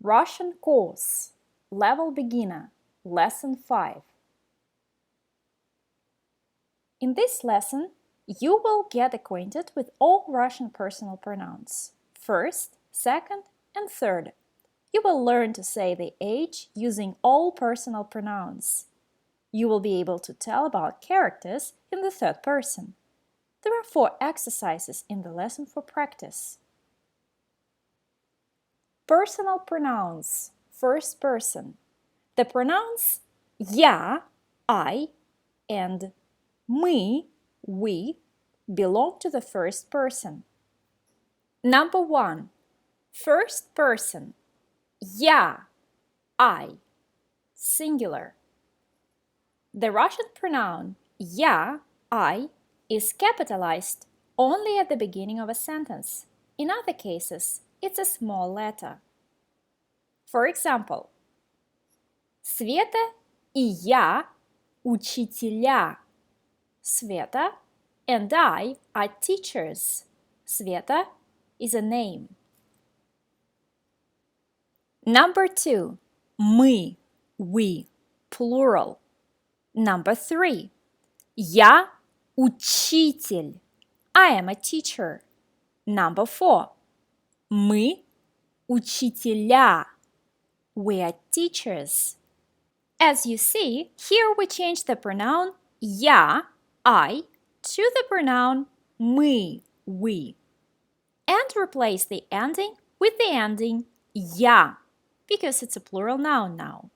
Russian course, level beginner, lesson 5. In this lesson, you will get acquainted with all Russian personal pronouns, first, second, and third. You will learn to say the age using all personal pronouns. You will be able to tell about characters in the third person. There are 4 exercises in the lesson for practice. Personal pronouns, first person. The pronouns я, I, and мы, we, belong to the first person. Number 1. First person. Я, I, singular. The Russian pronoun я, I, is capitalized only at the beginning of a sentence. In other cases, it's a small letter. For example, Света и я учителя. Sveta and I are teachers. Sveta is a name. Number 2. Мы, we, plural. Number 3. Я учитель. I am a teacher. Number 4. Мы учителя. We are teachers. As you see, here we change the pronoun я, I, to the pronoun мы, we, and replace the ending with the ending я, because it's a plural noun now.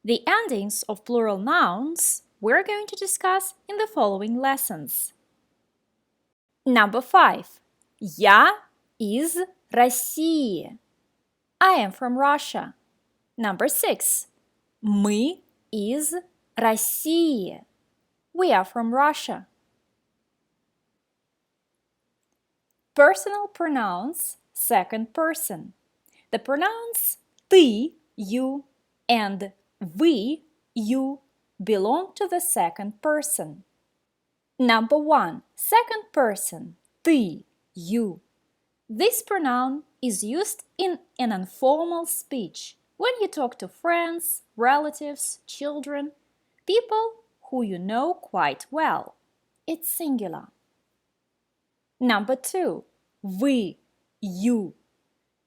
The endings of plural nouns we're going to discuss in the following lessons. Number 5. Я из России. I am from Russia. Number 6. Мы из России. We are from Russia. Personal pronouns, second person. The pronouns ты, you, and вы, you, belong to the second person. Number 1. Second person, ты, you. This pronoun is used in an informal speech when you talk to friends, relatives, children, people who you know quite well. It's singular. Number 2. Вы, you.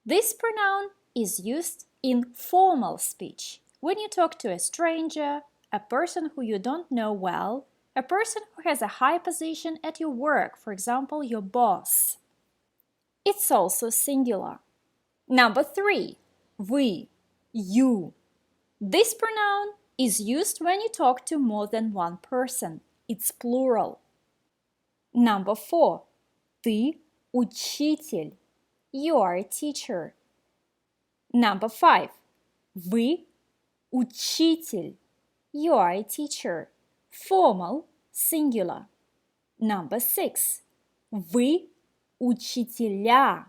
This pronoun is used in formal speech when you talk to a stranger, a person who you don't know well, a person who has a high position at your work, for example, your boss. It's also singular. Number 3. Вы, you. This pronoun is used when you talk to more than one person. It's plural. Number 4. Ты учитель. You are a teacher. Number 5. Вы учитель. You are a teacher. Formal, singular. Number 6. Вы учителя.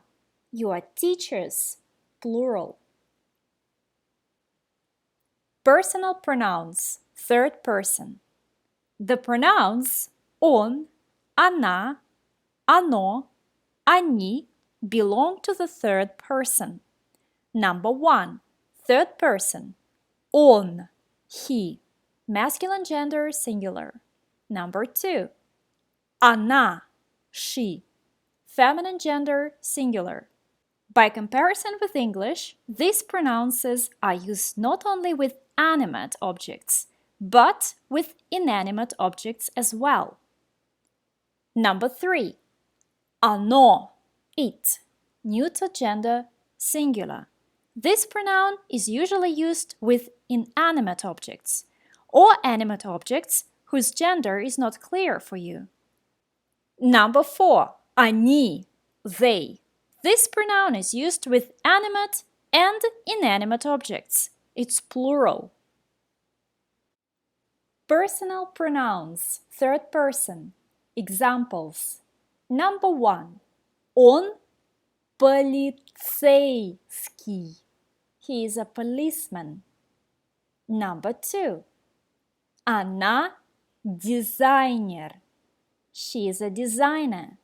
You are teachers, plural. Personal pronouns, third person. The pronouns он, она, оно, они belong to the third person. Number 1. Third person. Он, he. Masculine gender, singular. Number 2. Она, she. Feminine gender, singular. By comparison with English, these pronouns are used not only with animate objects, but with inanimate objects as well. Number 3. Оно, it. Neuter gender, singular. This pronoun is usually used with inanimate objects or animate objects whose gender is not clear for you. Number 4. Они, they. This pronoun is used with animate and inanimate objects. It's plural. Personal pronouns, third person. Examples. Number 1. Он полицейский. He is a policeman. Number 2. Она дизайнер. She is a designer.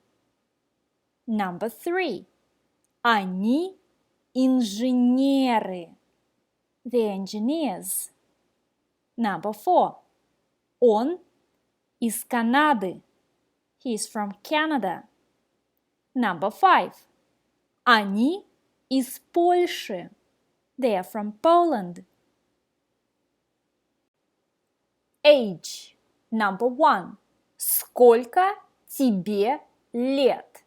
Number 3. Они инженеры. They're engineers. Number 4. Он из Канады. He is from Canada. Number 5. Они из Польши. They are from Poland. Age. Number 1. Сколько тебе лет?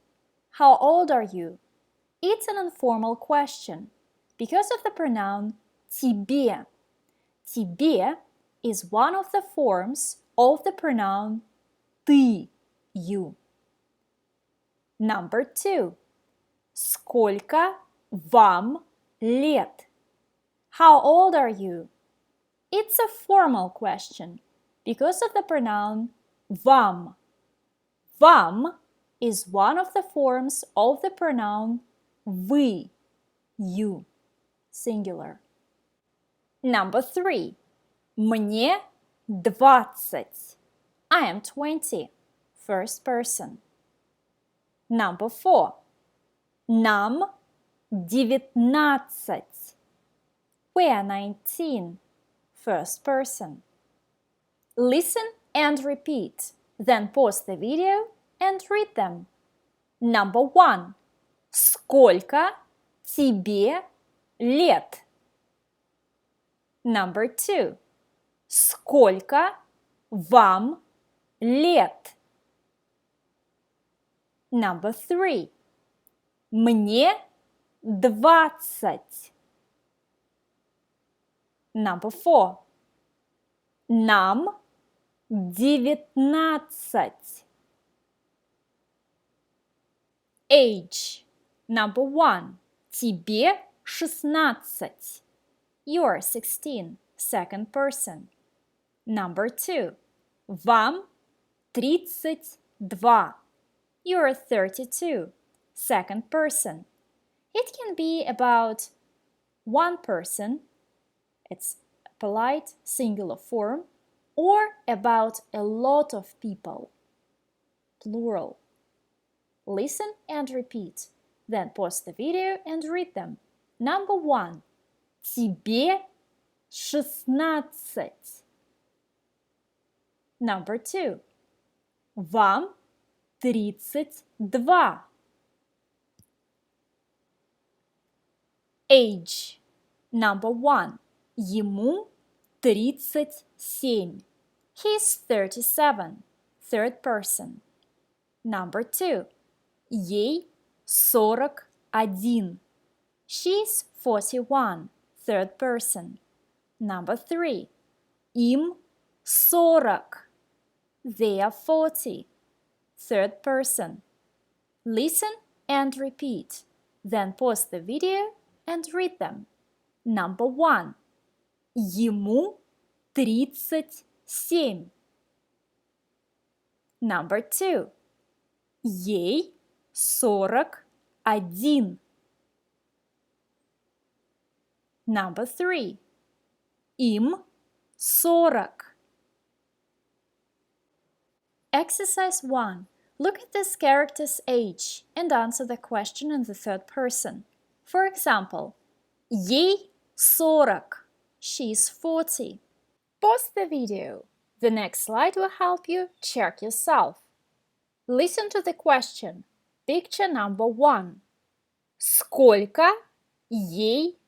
How old are you? It's an informal question because of the pronoun тебе. Тебе is one of the forms of the pronoun ты, you. Number 2. Сколько вам лет? How old are you? It's a formal question because of the pronoun вам. Вам is one of the forms of the pronoun вы, you, singular. Number 3. Мне 20. I am 20, first person. Number 4. Нам 19. We are 19, first person. Listen and repeat, then pause the video and read them. Number 1. Сколько тебе лет? Number 2. Сколько вам лет? Number 3. Мне 20. Number 4. Нам 19. Age. Number 1. Тебе 16. You are 16, second person. Number 2. Вам 32. You are 32, second person. It can be about one person, it's a polite singular form, or about a lot of people, plural. Listen and repeat. Then pause the video and read them. Number 1. Тебе 16. Number 2. Вам 32. Age. Number 1. Ему 37. He's 37. Third person. Number 2. Ей 41. She's 41. Third person. Number 3. Им 40. They are 40. Third person. Listen and repeat. Then pause the video and read them. Number 1. Ему 37. Number 2. Ей 41. Number 3. Им 40. Exercise 1. Look at this character's age and answer the question in the third person. For example, ей 40. She's 40. Pause the video. The next slide will help you check yourself. Listen to the question. Picture number 1. Сколько ей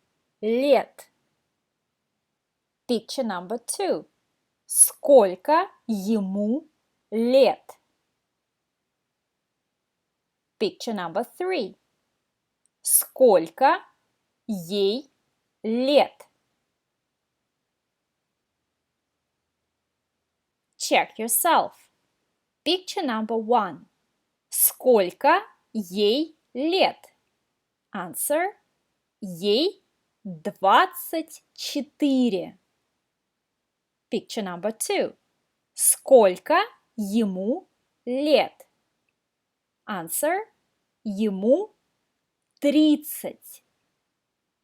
лет? Picture number 2. Сколько ему лет? Picture number 3. Сколько ей лет? Check yourself. Picture number 1. Сколько ей лет? Answer. Ей 24. Picture number 2. Сколько ему лет? Answer. Ему 30.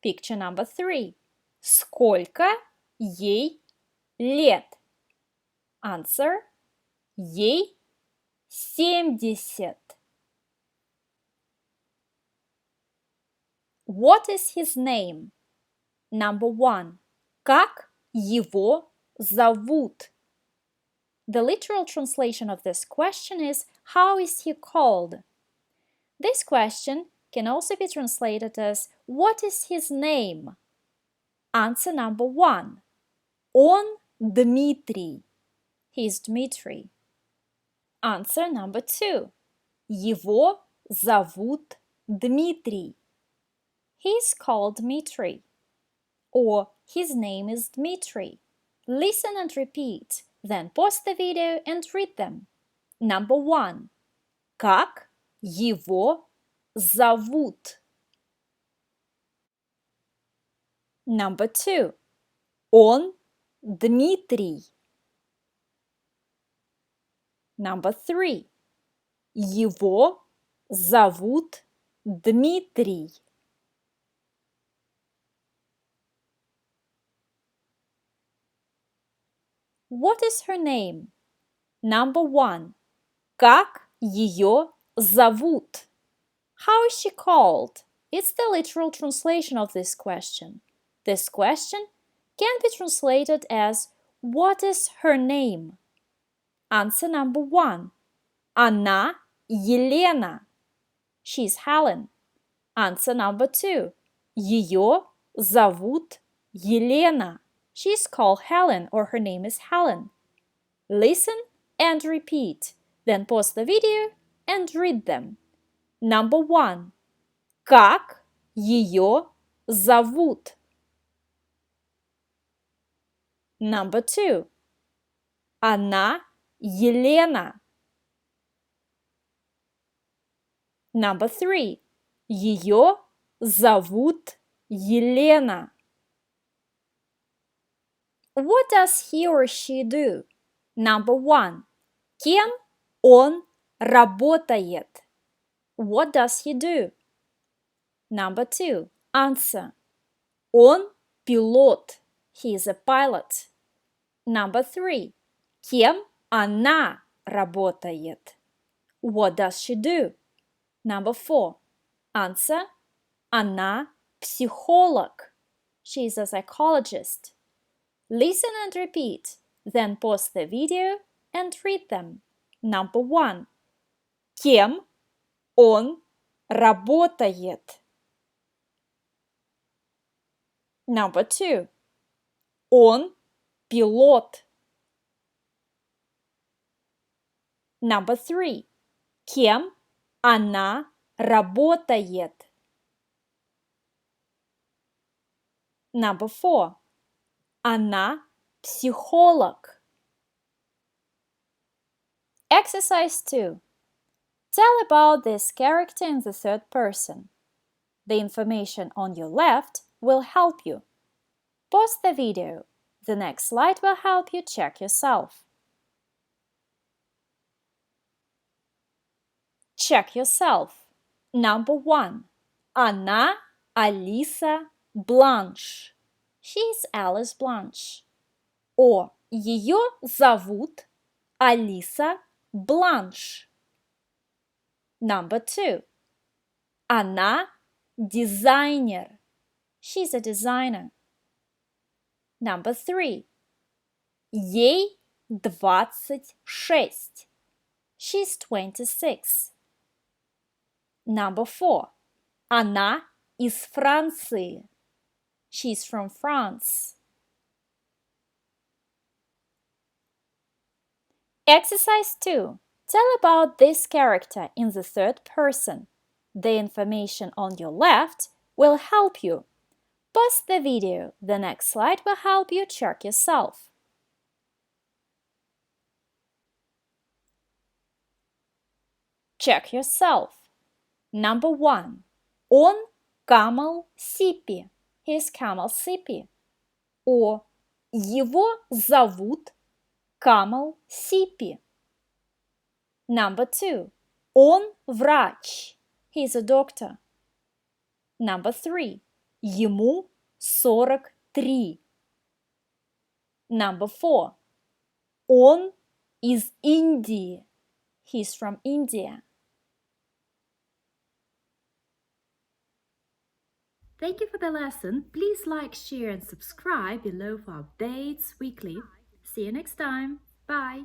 Picture number 3. Сколько ей лет? Answer. Ей 70. What is his name? Number 1. Как его зовут? The literal translation of this question is, how is he called? This question can also be translated as, what is his name? Answer number 1. Он Дмитрий. He is Dmitry. Answer number 2. Его зовут Дмитрий. He is called Dmitry. Or his name is Dmitry. Listen and repeat, then pause the video and read them. Number 1. Как его зовут? Number 2. Он Дмитрий. Number 3. Его зовут Дмитрий. What is her name? Number 1. Как ее зовут? How is she called? It's the literal translation of this question. This question can be translated as, what is her name? Answer number 1. Она Елена. She's Helen. Answer number 2. Ее зовут Елена. She's called Helen, or her name is Helen. Listen and repeat. Then pause the video and read them. Number 1. Как ее зовут? Number 2. Она Елена. Number 3. Ее зовут Елена. What does he or she do? Number 1. Кем он работает? What does he do? Number 2. Answer. Он пилот. He is a pilot. Number 3. Кем она работает? What does she do? Number 4. Answer. Она психолог. She is a psychologist. Listen and repeat. Then pause the video and read them. Number 1. Кем он работает? Number 2. Он пилот. Number 3. Кем она работает? Number 4. Она психолог. Exercise 2. Tell about this character in the third person. The information on your left will help you. Pause the video. The next slide will help you check yourself. Check yourself. Number 1. Она Алиса Бланш. She's Alice Blanche. Or ее зовут Алиса Бланш. Number 2. Она дизайнер. She's a designer. Number 3. Ей 26. She's 26. Number 4. Она из Франции. She's from France. Exercise 2. Tell about this character in the third person. The information on your left will help you. Pause the video. The next slide will help you check yourself. Check yourself. Number 1. Он Камал Сипи. He is Камал Сипи. Or его зовут Камал Сипи. Number 2. Он врач. He is a doctor. Number 3. Ему 43. Number 4. Он из Индии. He is from India. Thank you for the lesson. Please like, share, and subscribe below for updates weekly. See you next time. Bye.